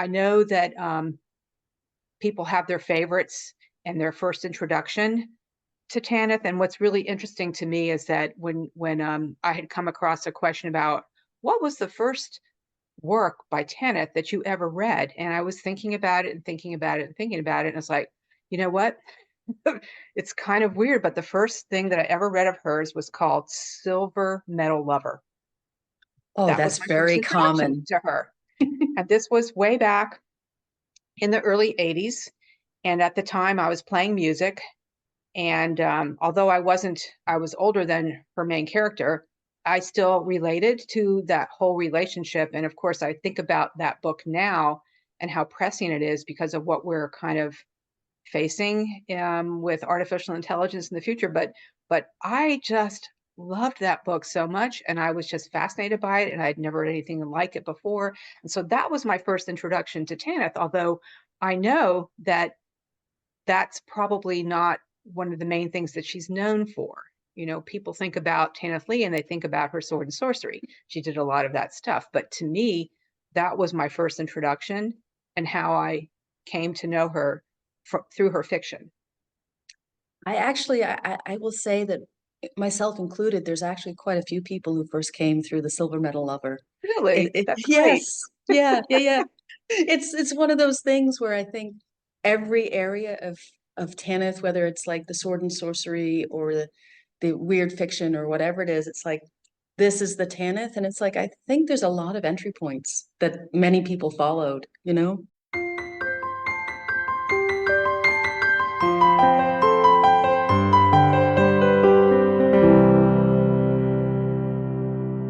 I know that people have their favorites and their first introduction to Tanith. And what's really interesting to me is that when I had come across a question about what was the first work by Tanith that you ever read, and I was thinking about it and thinking about it and thinking about it, and it's like, you know what? It's kind of weird, but the first thing that I ever read of hers was called Silver Metal Lover. Oh, That was that's my first very introduction common. to her. And this was way back in the early 80s. And at the time, I was playing music. And although I was older than her main character, I still related to that whole relationship. And of course, I think about that book now and how pressing it is because of what we're kind of facing with artificial intelligence in the future. But I just loved that book so much, and I was just fascinated by it, and I'd never read anything like it before. And so that was my first introduction to Tanith. Although I know that that's probably not one of the main things that she's known for. You know, people think about Tanith Lee and they think about her sword and sorcery. She did a lot of that stuff. But to me, that was my first introduction and how I came to know her through her fiction. I will say that myself included, there's actually quite a few people who first came through the Silver Medal Lover. Really? That's great. Yes, yeah, yeah, yeah. It's one of those things where I think every area of Tanith, whether it's like the sword and sorcery or the weird fiction or whatever it is, it's like this is the Tanith, and it's like I think there's a lot of entry points that many people followed, you know?